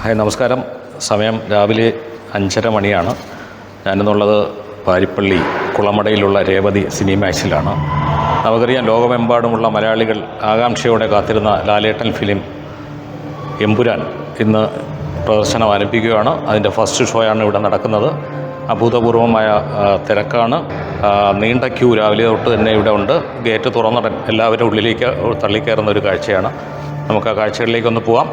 Hi നമസ്കാരം. സമയം രാവിലെ 5:30 മണിയാണ്. ഞാനെന്നുള്ളത് പാരിപ്പള്ളി കുളമടയിലുള്ള രേവതി സിനിമാക്സിലാണ്. നമുക്കറിയാം, ലോകമെമ്പാടുമുള്ള മലയാളികൾ ആകാംക്ഷയോടെ കാത്തിരുന്ന ലാലേട്ടൻ ഫിലിം എമ്പുരാൻ ഇന്ന് പ്രദർശനം ആരംഭിക്കുകയാണ്. അതിൻ്റെ ഫസ്റ്റ് ഷോയാണ് ഇവിടെ നടക്കുന്നത്. അഭൂതപൂർവമായ തിരക്കാണ്. നീണ്ട ക്യൂ രാവിലെ തൊട്ട് തന്നെ ഇവിടെ ഉണ്ട്. ഗേറ്റ് തുറന്നുടൻ എല്ലാവരും ഉള്ളിലേക്ക് തള്ളിക്കയറുന്ന ഒരു കാഴ്ചയാണ്. നമുക്ക് ആ കാഴ്ചകളിലേക്കൊന്ന് പോവാം.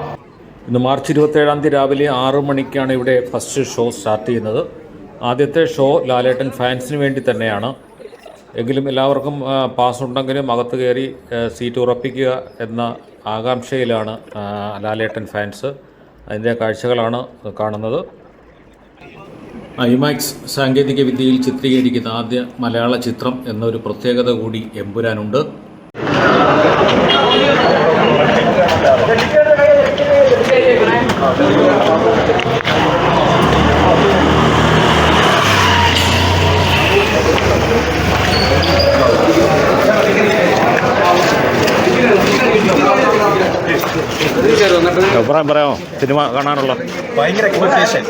ഇന്ന് മാർച്ച് 27 രാവിലെ 6 മണിക്കാണ് ഇവിടെ ഫസ്റ്റ് ഷോ സ്റ്റാർട്ട് ചെയ്യുന്നത്. ആദ്യത്തെ ഷോ ലാലേട്ടൻ ഫാൻസിന് വേണ്ടി തന്നെയാണ്. എങ്കിലും എല്ലാവർക്കും പാസ് ഉണ്ടെങ്കിലും അകത്ത് കയറി സീറ്റ് ഉറപ്പിക്കുക എന്ന ആകാംക്ഷയിലാണ് ലാലേട്ടൻ ഫാൻസ്. അതിൻ്റെ കാഴ്ചകളാണ് കാണുന്നത്. ഐമാക്സ് സാങ്കേതിക വിദ്യയിൽ ചിത്രീകരിക്കുന്ന ആദ്യ മലയാള ചിത്രം എന്നൊരു പ്രത്യേകത കൂടി എമ്പുരാനുണ്ട്. അഭിപ്രായം പറയാമോ? സിനിമ കാണാനുള്ള ഭയങ്കര എക്സ്പെക്ടേഷൻ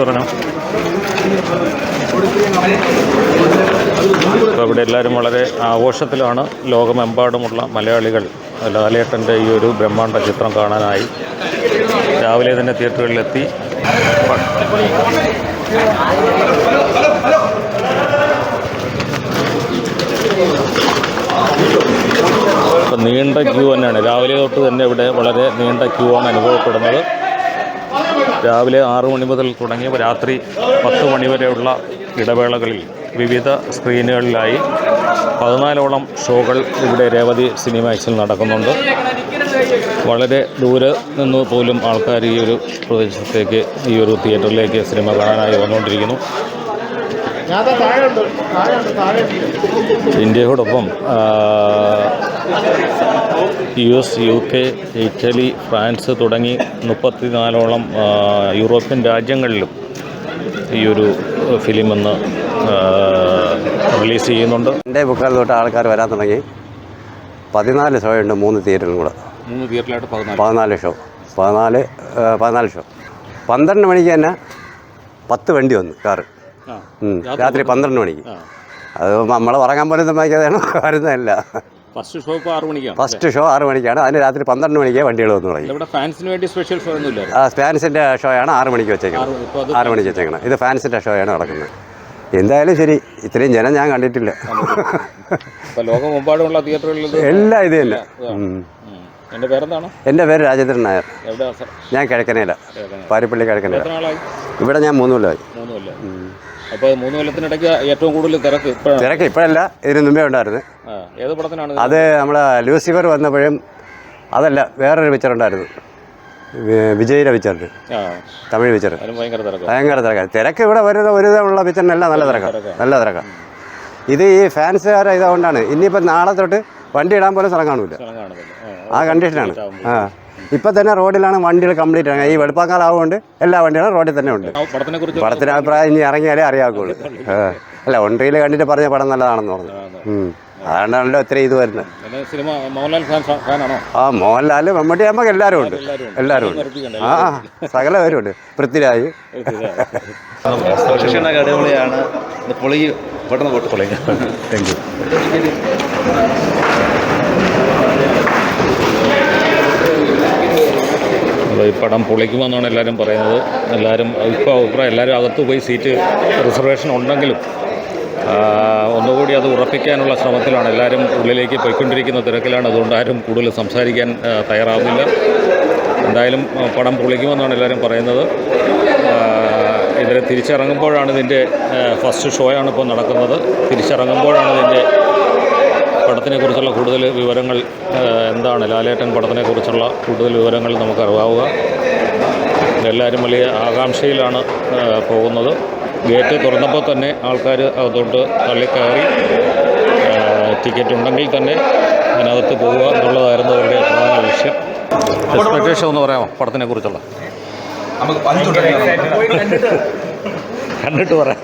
പറഞ്ഞോ. ഇപ്പോൾ ഇവിടെ എല്ലാവരും വളരെ ആഘോഷത്തിലാണ്. ലോകമെമ്പാടുമുള്ള മലയാളികൾ ലാലേട്ടൻ്റെ ഈ ഒരു ബ്രഹ്മാണ്ഡ ചിത്രം കാണാനായി രാവിലെ തന്നെ തിയേറ്ററുകളിലെത്തി. ഇപ്പം നീണ്ട ക്യൂ തന്നെയാണ്. രാവിലെ തൊട്ട് തന്നെ ഇവിടെ വളരെ നീണ്ട ക്യൂ ആണ് അനുഭവപ്പെടുന്നത്. രാവിലെ 6 മണി മുതൽ തുടങ്ങി രാത്രി 10 മണി വരെയുള്ള ഇടവേളകളിൽ വിവിധ സ്ക്രീനുകളിലായി 14ഓളം ഷോകൾ ഇവിടെ രേവതി സിനിമാക്സിൽ നടക്കുന്നുണ്ട്. വളരെ ദൂരെ നിന്ന് പോലും ആൾക്കാർ ഈ ഒരു പ്രദേശത്തേക്ക്, ഈ ഒരു തിയേറ്ററിലേക്ക് സിനിമ കാണാനായി വന്നുകൊണ്ടിരിക്കുന്നു. ഇന്ത്യയോടൊപ്പം US, UK, ഇറ്റലി, ഫ്രാൻസ് തുടങ്ങി 34ഓളം യൂറോപ്യൻ രാജ്യങ്ങളിലും ഈ ഒരു ഫിലിം ഇന്ന് റിലീസ് ചെയ്യുന്നുണ്ട്. എൻ്റെ ബുക്കാൽ തൊട്ട് ആൾക്കാർ വരാൻ തുടങ്ങി. 14 ഷോ ഉണ്ട്, 3 തിയേറ്ററിലും കൂടെ. 3 തിയേറ്ററിലായിട്ട് 14 ഷോ. 14 ഷോ. 12 മണിക്ക് തന്നെ 10 വണ്ടി വന്നു, കാറ്. രാത്രി 12 മണിക്ക്. അത് നമ്മൾ ഉറങ്ങാൻ പോലും സമ്മതിക്കാതെയാണ് വരുന്നതല്ല. ഫസ്റ്റ് ഷോ 6 മണിക്കാണ്. ഫസ്റ്റ് ഷോ 6 മണിക്കാണ്. അതിന് രാത്രി 12 മണിക്ക് വണ്ടികൾ വന്നു തുടങ്ങി. ഫാൻസിന് വേണ്ടി സ്പെഷ്യൽ ഷോ ഒന്നുമില്ല. ഫാൻസിൻ്റെ ഷോയാണ് 6 മണിക്ക് വെച്ചേക്കണം. 6 മണിക്ക് വെച്ചേക്കണം. ഇത് ഫാൻസിൻ്റെ ഷോയാണ് നടക്കുന്നത്. എന്തായാലും ശരി, ഇത്രയും ജനം ഞാൻ കണ്ടിട്ടില്ല. ലോകമെമ്പാടുമുള്ള തിയേറ്ററുകളിൽ എല്ലാം ഇത് തന്നെ. എൻ്റെ പേരെന്താണ്? എൻ്റെ പേര് രാജേന്ദ്രൻ നായർ. ഞാൻ കിഴക്കനയില, പാരിപ്പള്ളി കിഴക്കനയില. ഇവിടെ ഞാൻ 3 കൊല്ലമായി. അപ്പോൾ 3 കൊല്ലത്തിനിടയ്ക്ക് ഏറ്റവും കൂടുതൽ തിരക്ക് ഇപ്പോഴല്ല, ഇതിന് മുമ്പേ ഉണ്ടായിരുന്നു. ഏത് പടത്തിനാണ്? അത് നമ്മളെ ലൂസിഫർ വന്നപ്പോഴും അതല്ല, വേറൊരു പിക്ചറുണ്ടായിരുന്നു, വിജയിയുടെ പിക്ചറിന്, തമിഴ് പിക്ചർ. ഭയങ്കര തിരക്കാണ്. തിരക്ക് ഇവിടെ വരുന്ന ഒരു വിധമുള്ള പിക്ചറിനെല്ലാം നല്ല തിരക്കാണ്. ഇത് ഈ ഫാൻസുകാരെ ഇതുകൊണ്ടാണ്. ഇനിയിപ്പോൾ നാളെ തൊട്ട് വണ്ടി ഇടാൻ പോലും സ്ഥലം കാണൂല, ആ കണ്ടീഷനാണ്. ഇപ്പം തന്നെ റോഡിലാണ് വണ്ടികൾ കംപ്ലീറ്റ് ആണ്. ഈ വെളുപ്പാക്കാലാവുകൊണ്ട് എല്ലാ വണ്ടികളും റോഡിൽ തന്നെ ഉണ്ട്. പടത്തിന് അഭിപ്രായം ഇനി ഇറങ്ങിയാലേ അറിയാവുള്ളൂ. അല്ല, ഒൻട്രിയിൽ കണ്ടിട്ട് പറഞ്ഞ പടം നല്ലതാണെന്ന് പറഞ്ഞു. അതുകൊണ്ടാണല്ലോ ഇത്ര ഇത് വരുന്നത്. മോഹൻലാൽ, മമ്മൂട്ടി, നമുക്ക് എല്ലാവരും ഉണ്ട്. സകല പേരും ഉണ്ട്. പൃഥ്വിരാജ്. അടിപൊളിയാണ്. പെട്ടെന്ന് പോട്ട് പൊളി. Thank you. ഈ പടം പൊളിക്കുമെന്നാണ് എല്ലാവരും പറയുന്നത്. എല്ലാവരും അകത്ത് പോയി സീറ്റ് റിസർവേഷൻ ഉണ്ടെങ്കിലും ഒന്നുകൂടി അത് ഉറപ്പിക്കാനുള്ള ശ്രമത്തിലാണ്. എല്ലാവരും ഉള്ളിലേക്ക് പോയിക്കൊണ്ടിരിക്കുന്ന തിരക്കിലാണ്. അതുകൊണ്ട് ആരും കൂടുതൽ സംസാരിക്കാൻ തയ്യാറാവുന്നില്ല. എന്തായാലും പടം പൊളിക്കുമെന്നാണ് എല്ലാവരും പറയുന്നത്. ഇതിൽ തിരിച്ചിറങ്ങുമ്പോഴാണ് ഇതിൻ്റെ ഫസ്റ്റ് ഷോയാണ് ഇപ്പോൾ നടക്കുന്നത്. തിരിച്ചിറങ്ങുമ്പോഴാണ് ഇതിൻ്റെ പടത്തിനെക്കുറിച്ചുള്ള കൂടുതൽ വിവരങ്ങൾ എന്താണ്, ലാലേട്ടൻ പടത്തിനെക്കുറിച്ചുള്ള കൂടുതൽ വിവരങ്ങൾ നമുക്ക് അറിയാവുക. എല്ലാവരും വലിയ ആകാംക്ഷയിലാണ് പോകുന്നത്. ഗേറ്റ് തുറന്നപ്പോൾ തന്നെ ആൾക്കാർ അതോട്ട് തള്ളിക്കയറി. ടിക്കറ്റ് ഉണ്ടെങ്കിൽ തന്നെ അതിനകത്ത് പോവുക എന്നുള്ളതായിരുന്നു അവരുടെ പ്രധാന ലക്ഷ്യം. എക്സ്പെക്ടേഷൻ ഒന്ന് പറയാമോ പടത്തിനെക്കുറിച്ചുള്ള? കണ്ടിട്ട് പറയാം.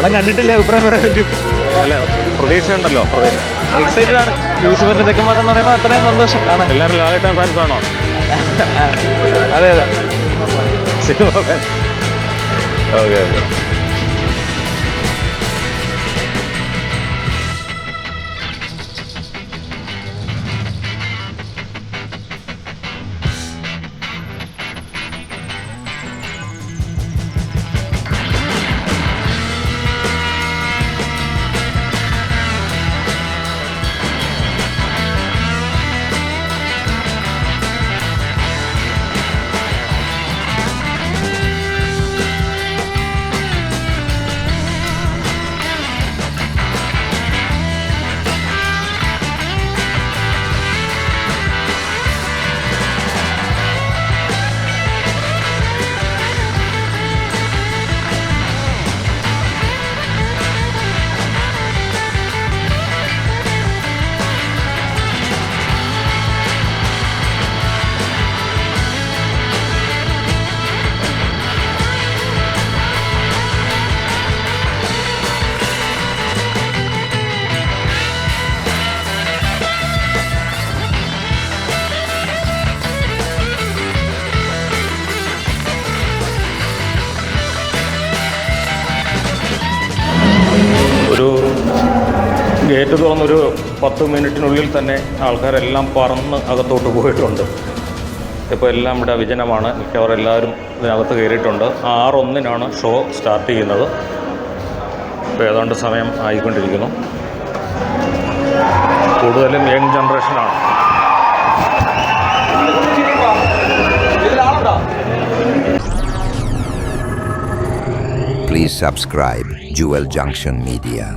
പടം കണ്ടിട്ടില്ല, അഭിപ്രായം പറയാൻ പറ്റും. അല്ല, പ്രതീക്ഷയുണ്ടല്ലോ. എക്സൈറ്റഡ് ആണ്. ലൂസിഫറിന്റെ തെക്കുമാറ്റം എന്ന് പറയുമ്പോൾ അത്രയും സന്തോഷം കാണാൻ. എല്ലാവരും ലാലേട്ടൻ ഫാൻസ് ആണോ? അതെ അതെ, സിനിമ ഓക്കെ ഓക്കെ. ഒരു ഗേറ്റ് തുറന്നൊരു 10 മിനിറ്റിനുള്ളിൽ തന്നെ ആൾക്കാരെല്ലാം പറന്ന് അകത്തോട്ട് പോയിട്ടുണ്ട്. ഇപ്പോൾ എല്ലാം ഇവിടെ വിജനമാണ്. മിക്കവാറും എല്ലാവരും ഇതിനകത്ത് കയറിയിട്ടുണ്ട്. 6:01 ഷോ സ്റ്റാർട്ട് ചെയ്യുന്നത്. ഇപ്പോൾ ഏതാണ്ട് സമയം ആയിക്കൊണ്ടിരിക്കുന്നു. കൂടുതലും young ജനറേഷനാണ്. Please subscribe Jewel Junction Media.